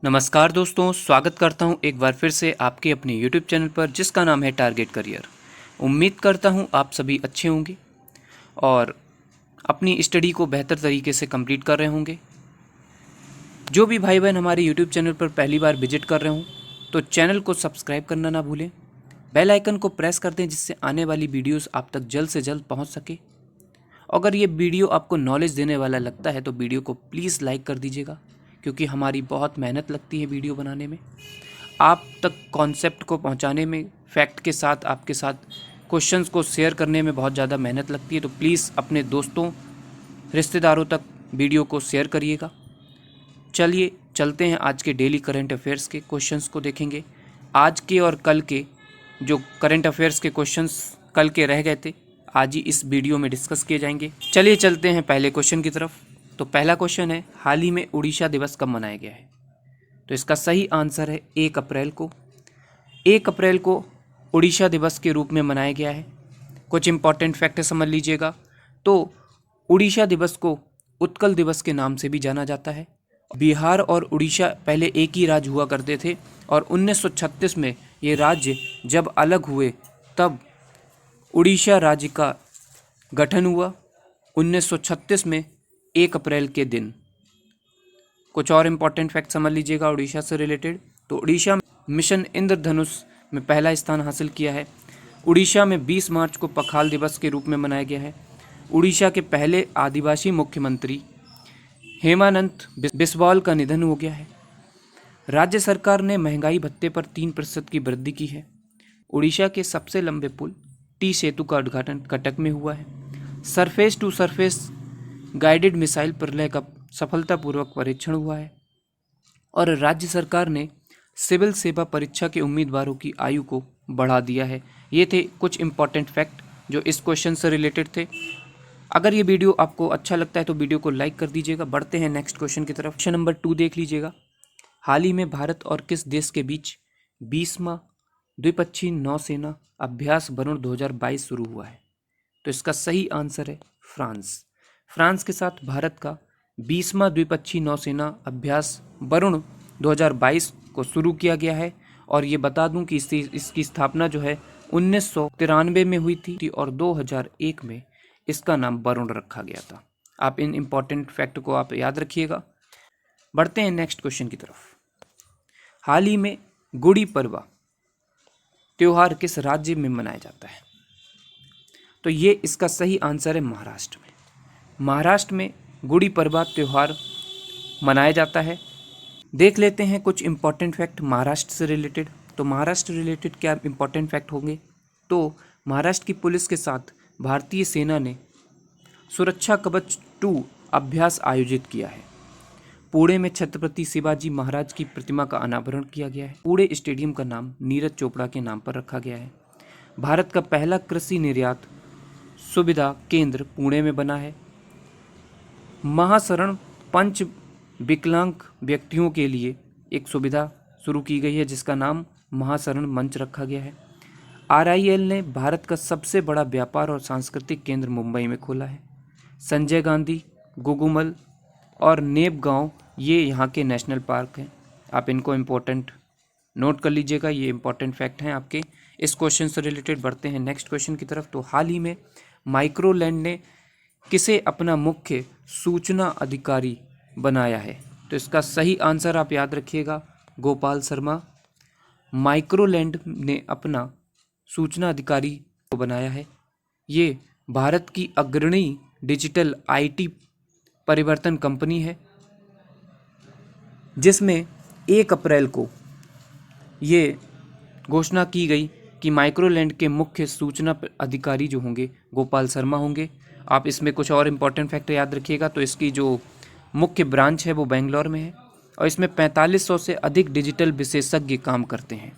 नमस्कार दोस्तों, स्वागत करता हूं एक बार फिर से आपके अपने YouTube चैनल पर जिसका नाम है टारगेट करियर। उम्मीद करता हूं आप सभी अच्छे होंगे और अपनी स्टडी को बेहतर तरीके से कंप्लीट कर रहे होंगे। जो भी भाई बहन हमारे YouTube चैनल पर पहली बार विजिट कर रहे हों तो चैनल को सब्सक्राइब करना ना भूलें, बेल आइकन को प्रेस कर दें जिससे आने वाली वीडियोस आप तक जल्द से जल्द पहुंच सके। अगर ये वीडियो आपको नॉलेज देने वाला लगता है तो वीडियो को प्लीज़ लाइक कर दीजिएगा, क्योंकि हमारी बहुत मेहनत लगती है वीडियो बनाने में, आप तक कॉन्सेप्ट को पहुंचाने में, फैक्ट के साथ आपके साथ क्वेश्चंस को शेयर करने में बहुत ज़्यादा मेहनत लगती है। तो प्लीज़ अपने दोस्तों रिश्तेदारों तक वीडियो को शेयर करिएगा। चलिए चलते हैं आज के डेली करंट अफेयर्स के क्वेश्चंस को देखेंगे। आज के और कल के जो करंट अफेयर्स के क्वेश्चंस कल के रह गए थे आज ही इस वीडियो में डिस्कस किए जाएंगे। चलिए चलते हैं पहले क्वेश्चन की तरफ। तो पहला क्वेश्चन है, हाल ही में उड़ीसा दिवस कब मनाया गया है? तो इसका सही आंसर है 1 अप्रैल को। 1 अप्रैल को उड़ीसा दिवस के रूप में मनाया गया है। कुछ इंपॉर्टेंट फैक्ट समझ लीजिएगा। तो उड़ीसा दिवस को उत्कल दिवस के नाम से भी जाना जाता है। बिहार और उड़ीसा पहले एक ही राज्य हुआ करते थे और 1936 में ये राज्य जब अलग हुए तब उड़ीसा राज्य का गठन हुआ 1936 में 1 अप्रैल के दिन। कुछ और इम्पॉर्टेंट फैक्ट समझ लीजिएगा उड़ीसा से रिलेटेड। तो उड़ीसा मिशन इंद्रधनुष में पहला स्थान हासिल किया है। उड़ीसा में 20 मार्च को पखाल दिवस के रूप में मनाया गया है। उड़ीसा के पहले आदिवासी मुख्यमंत्री हेमानंद बिस्वाल का निधन हो गया है। राज्य सरकार ने महंगाई भत्ते पर 3% की वृद्धि की है। उड़ीसा के सबसे लंबे पुल टी सेतु का उद्घाटन कटक में हुआ है। Surface to surface guided missile Pralay का सफलतापूर्वक परीक्षण हुआ है। और राज्य सरकार ने सिविल सेवा परीक्षा के उम्मीदवारों की आयु को बढ़ा दिया है। ये थे कुछ इंपॉर्टेंट फैक्ट जो इस क्वेश्चन से रिलेटेड थे। अगर ये वीडियो आपको अच्छा लगता है तो वीडियो को लाइक कर दीजिएगा। बढ़ते हैं नेक्स्ट क्वेश्चन की तरफ। क्वेश्चन नंबर 2 देख लीजिएगा। हाल ही में भारत और किस देश के बीच 20वां द्विपक्षीय नौसेना अभ्यास वरुण 2022 शुरू हुआ है? तो इसका सही आंसर है फ्रांस। फ्रांस के साथ भारत का 20वां द्विपक्षीय नौसेना अभ्यास वरुण 2022 को शुरू किया गया है। और ये बता दूं कि इसकी स्थापना जो है 1993 में हुई थी और 2001 में इसका नाम वरुण रखा गया था। आप इन इम्पॉर्टेंट फैक्ट को आप याद रखिएगा। बढ़ते हैं नेक्स्ट क्वेश्चन की तरफ। हाल ही में गुड़ी पड़वा त्योहार किस राज्य में मनाया जाता है? तो ये इसका सही आंसर है महाराष्ट्र में। महाराष्ट्र में गुड़ी पड़वा त्यौहार मनाया जाता है। देख लेते हैं कुछ इंपॉर्टेंट फैक्ट महाराष्ट्र से रिलेटेड। तो महाराष्ट्र रिलेटेड क्या इंपॉर्टेंट फैक्ट होंगे? तो महाराष्ट्र की पुलिस के साथ भारतीय सेना ने सुरक्षा कवच 2 अभ्यास आयोजित किया है। पुणे में छत्रपति शिवाजी महाराज की प्रतिमा का अनावरण किया गया है। पुणे स्टेडियम का नाम नीरज चोपड़ा के नाम पर रखा गया है। भारत का पहला कृषि निर्यात सुविधा केंद्र पुणे में बना है। महाशरण पंच विकलांग व्यक्तियों के लिए एक सुविधा शुरू की गई है जिसका नाम महाशरण मंच रखा गया है। RIL ने भारत का सबसे बड़ा व्यापार और सांस्कृतिक केंद्र मुंबई में खोला है। संजय गांधी, गुगुमल और नेब गांव ये यहाँ के नेशनल पार्क हैं। आप इनको इम्पोर्टेंट नोट कर लीजिएगा। ये इंपॉर्टेंट फैक्ट हैं आपके इस क्वेश्चन से रिलेटेड। बढ़ते हैं नेक्स्ट क्वेश्चन की तरफ। तो हाल ही में माइक्रोलैंड ने किसे अपना मुख्य सूचना अधिकारी बनाया है? तो इसका सही आंसर आप याद रखिएगा, गोपाल शर्मा। माइक्रोलैंड ने अपना सूचना अधिकारी को बनाया है। ये भारत की अग्रणी डिजिटल IT परिवर्तन कंपनी है जिसमें 1 अप्रैल को ये घोषणा की गई कि माइक्रोलैंड के मुख्य सूचना अधिकारी जो होंगे गोपाल शर्मा होंगे। आप इसमें कुछ और इम्पॉर्टेंट फैक्ट याद रखिएगा। तो इसकी जो मुख्य ब्रांच है वो बेंगलोर में है और इसमें 4500 से अधिक डिजिटल विशेषज्ञ काम करते हैं।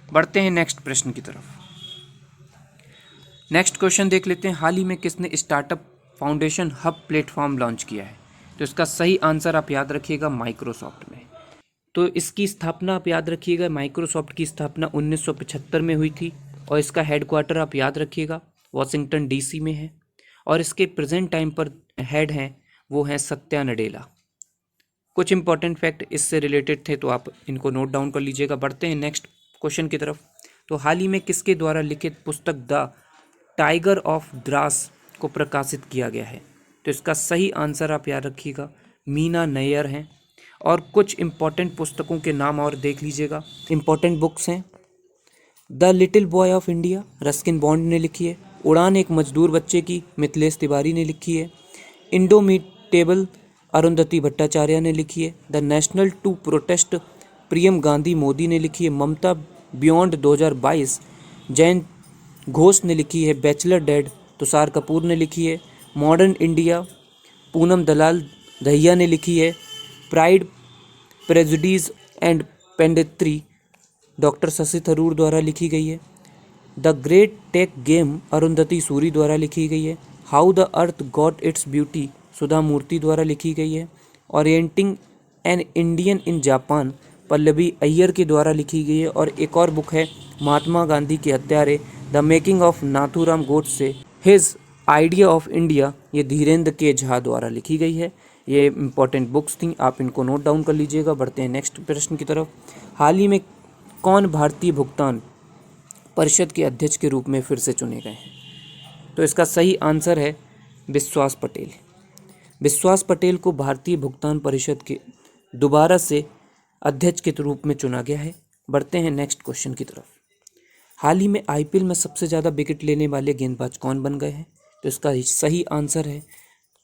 बढ़ते हैं नेक्स्ट प्रश्न की तरफ। नेक्स्ट क्वेश्चन देख लेते हैं। हाल ही में किसने startup foundation hub platform launch किया है? तो इसका सही आंसर आप याद रखिएगा, माइक्रोसॉफ्ट में। तो इसकी स्थापना आप याद रखिएगा, माइक्रोसॉफ्ट की स्थापना 1975 में हुई थी और इसका हेडक्वार्टर आप याद रखिएगा वॉशिंगटन DC में है। और इसके प्रेजेंट टाइम पर हेड हैं वो हैं सत्या नडेला। कुछ इंपॉर्टेंट फैक्ट इससे रिलेटेड थे तो आप इनको नोट डाउन कर लीजिएगा। बढ़ते हैं नेक्स्ट क्वेश्चन की तरफ। तो हाल ही में किसके द्वारा लिखित पुस्तक द टाइगर ऑफ द्रास को प्रकाशित किया गया है? तो इसका सही आंसर आप याद रखिएगा, मीना नैयर हैं। और कुछ इंपॉर्टेंट पुस्तकों के नाम और देख लीजिएगा। इंपॉर्टेंट बुक्स हैं the little boy of India, Ruskin bond ने लिखी है। उड़ान एक मजदूर बच्चे की, मिथिलेश तिवारी ने लिखी है। इंडोमिटेबल, अरुंधति भट्टाचार्य ने लिखी है। द नेशनल टू प्रोटेस्ट, प्रियम गांधी मोदी ने लिखी है। ममता बियॉन्ड 2022, जैन घोष ने लिखी है। बैचलर डेड, तुषार कपूर ने लिखी है। मॉडर्न इंडिया, पूनम दलाल दहिया ने लिखी है। Pride, prejudice and punditry, doctor Shashi Tharoor द्वारा लिखी गई है। The great tech game, Arundhati Suri द्वारा लिखी गई है। How the earth got its beauty, Sudha Murty द्वारा लिखी गई है। Orienting an Indian in Japan, Pallavi Iyer के द्वारा लिखी गई है। और एक और बुक है महात्मा गांधी के हत्यारे, the making of Nathuram Godse, his idea of India, ये धीरेन्द्र के झा द्वारा लिखी गई है। ये इंपॉर्टेंट बुक्स थी, आप इनको नोट डाउन कर लीजिएगा। बढ़ते हैं नेक्स्ट प्रश्न की तरफ। हाल ही में कौन भारतीय भुगतान परिषद के अध्यक्ष के रूप में फिर से चुने गए हैं? तो इसका सही आंसर है विश्वास पटेल। विश्वास पटेल को भारतीय भुगतान परिषद के दोबारा से अध्यक्ष के रूप में चुना गया है। बढ़ते हैं नेक्स्ट क्वेश्चन की तरफ। हाल ही में आईपीएल में सबसे ज़्यादा विकेट लेने वाले गेंदबाज कौन बन गए हैं? तो इसका सही आंसर है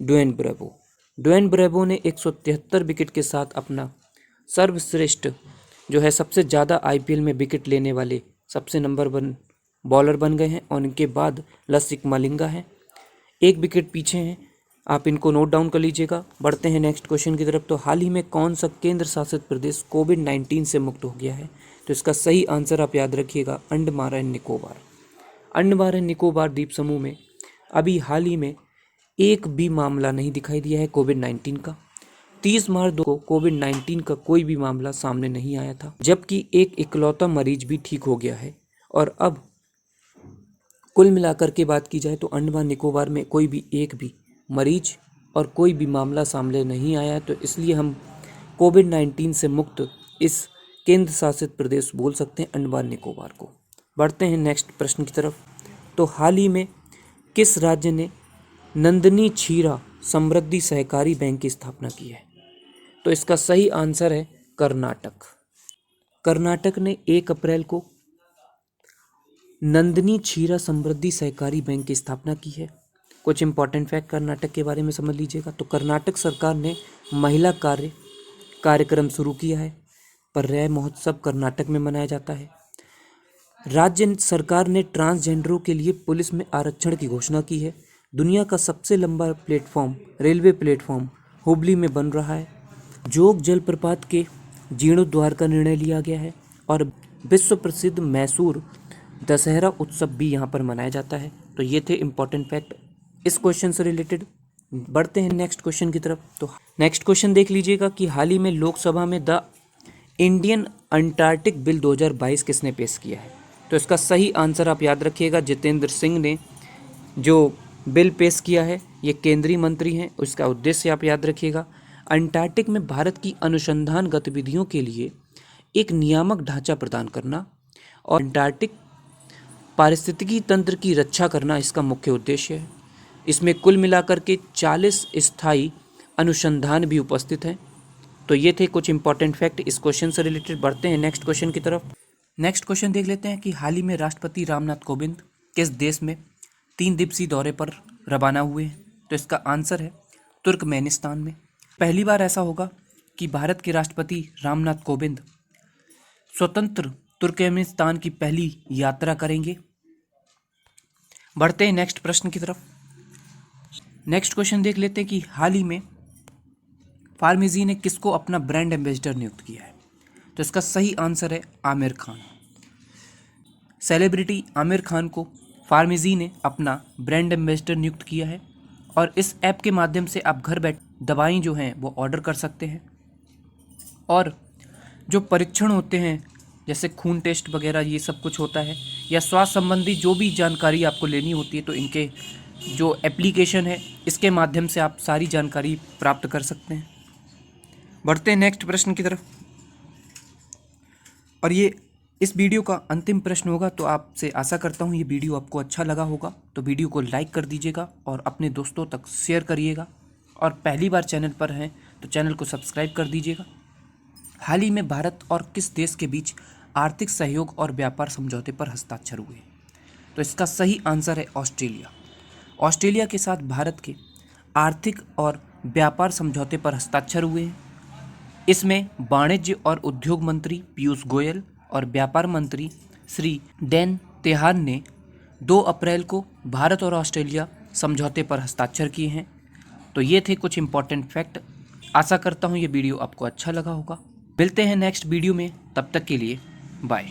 ड्वेन ब्रेवो। ड्वेन ब्रेवो ने 173 विकेट के साथ अपना सर्वश्रेष्ठ जो है सबसे ज़्यादा आईपीएल में विकेट लेने वाले सबसे नंबर 1 बॉलर बन गए हैं। और इनके बाद लसिथ मलिंगा हैं, 1 विकेट पीछे हैं। आप इनको नोट डाउन कर लीजिएगा। बढ़ते हैं नेक्स्ट क्वेश्चन की तरफ। तो हाल ही में कौन सा केंद्र शासित प्रदेश कोविड-19 से मुक्त हो गया है? तो इसका सही आंसर आप याद रखिएगा, अंडमान एंड निकोबार। अंडमान एंड निकोबार द्वीप समूह में अभी हाल ही में एक भी मामला नहीं दिखाई दिया है कोविड-19 का। 30 मार्च को कोविड-19 का कोई भी मामला सामने नहीं आया था, जबकि एक इकलौता मरीज भी ठीक हो गया है। और अब कुल मिलाकर के बात की जाए तो अंडमान निकोबार में कोई भी एक भी मरीज और कोई भी मामला सामने नहीं आया, तो इसलिए हम कोविड-19 से मुक्त इस केंद्र शासित प्रदेश बोल सकते हैं अंडमान निकोबार को। बढ़ते हैं नेक्स्ट प्रश्न की तरफ। तो हाल ही में किस राज्य ने नंदनी क्षीरा समृद्धि सहकारी बैंक की स्थापना की है? तो इसका सही आंसर है कर्नाटक। कर्नाटक ने 1 अप्रैल को नंदनी क्षीरा समृद्धि सहकारी बैंक की स्थापना की है। कुछ इंपॉर्टेंट फैक्ट कर्नाटक के बारे में समझ लीजिएगा। तो कर्नाटक सरकार ने महिला कार्यक्रम शुरू किया है। पर्याय महोत्सव कर्नाटक में मनाया जाता है। राज्य सरकार ने ट्रांसजेंडरों के लिए पुलिस में आरक्षण की घोषणा की है। दुनिया का सबसे लंबा प्लेटफॉर्म, रेलवे प्लेटफॉर्म हुबली में बन रहा है। जोग जलप्रपात के जीर्णोद्धार का निर्णय लिया गया है। और विश्व प्रसिद्ध मैसूर दशहरा उत्सव भी यहाँ पर मनाया जाता है। तो ये थे इंपॉर्टेंट फैक्ट इस क्वेश्चन से रिलेटेड। बढ़ते हैं नेक्स्ट क्वेश्चन की तरफ। तो नेक्स्ट क्वेश्चन देख लीजिएगा कि हाल ही में लोकसभा में द इंडियन अंटार्कटिक बिल 2022 किसने पेश किया है? तो इसका सही आंसर आप याद रखिएगा, जितेंद्र सिंह ने जो बिल पेश किया है, ये केंद्रीय मंत्री हैं। उसका उद्देश्य आप याद रखिएगा, अंटार्कटिक में भारत की अनुसंधान गतिविधियों के लिए एक नियामक ढांचा प्रदान करना और अंटार्कटिक पारिस्थितिकी तंत्र की रक्षा करना इसका मुख्य उद्देश्य है। इसमें कुल मिलाकर के 40 स्थायी अनुसंधान भी उपस्थित हैं। तो ये थे कुछ इंपॉर्टेंट फैक्ट इस क्वेश्चन से रिलेटेड। बढ़ते हैं नेक्स्ट क्वेश्चन की तरफ। नेक्स्ट क्वेश्चन देख लेते हैं कि हाल ही में राष्ट्रपति रामनाथ कोविंद किस देश में 3 दिवसीय दौरे पर रवाना हुए हैं? तो इसका आंसर है तुर्कमेनिस्तान में। पहली बार ऐसा होगा कि भारत के राष्ट्रपति रामनाथ कोविंद स्वतंत्र तुर्कमेनिस्तान की पहली यात्रा करेंगे। बढ़ते हैं नेक्स्ट प्रश्न की तरफ। नेक्स्ट क्वेश्चन देख लेते हैं कि हाल ही में फार्मेजी ने किसको अपना ब्रांड एम्बेसडर नियुक्त किया है? तो इसका सही आंसर है आमिर खान। सेलिब्रिटी आमिर खान को फार्मेजी ने अपना ब्रांड एम्बेसडर नियुक्त किया है। और इस ऐप के माध्यम से आप घर बैठ दवाएं जो हैं वो ऑर्डर कर सकते हैं। और जो परीक्षण होते हैं जैसे खून टेस्ट वगैरह ये सब कुछ होता है, या स्वास्थ्य संबंधी जो भी जानकारी आपको लेनी होती है, तो इनके जो एप्लीकेशन है इसके माध्यम से आप सारी जानकारी प्राप्त कर सकते हैं। बढ़ते हैं नेक्स्ट प्रश्न की तरफ। और ये इस वीडियो का अंतिम प्रश्न होगा, तो आपसे आशा करता हूँ ये वीडियो आपको अच्छा लगा होगा। तो वीडियो को लाइक कर दीजिएगा और अपने दोस्तों तक शेयर करिएगा। और पहली बार चैनल पर हैं तो चैनल को सब्सक्राइब कर दीजिएगा। हाल ही में भारत और किस देश के बीच आर्थिक सहयोग और व्यापार समझौते पर हस्ताक्षर हुए? तो इसका सही आंसर है ऑस्ट्रेलिया। ऑस्ट्रेलिया के साथ भारत के आर्थिक और व्यापार समझौते पर हस्ताक्षर हुए हैं। इसमें वाणिज्य और उद्योग मंत्री पीयूष गोयल और व्यापार मंत्री श्री डैन तेहान ने 2 अप्रैल को भारत और ऑस्ट्रेलिया समझौते पर हस्ताक्षर किए हैं। तो ये थे कुछ इंपॉर्टेंट फैक्ट। आशा करता हूँ ये वीडियो आपको अच्छा लगा होगा। मिलते हैं नेक्स्ट वीडियो में, तब तक के लिए बाय।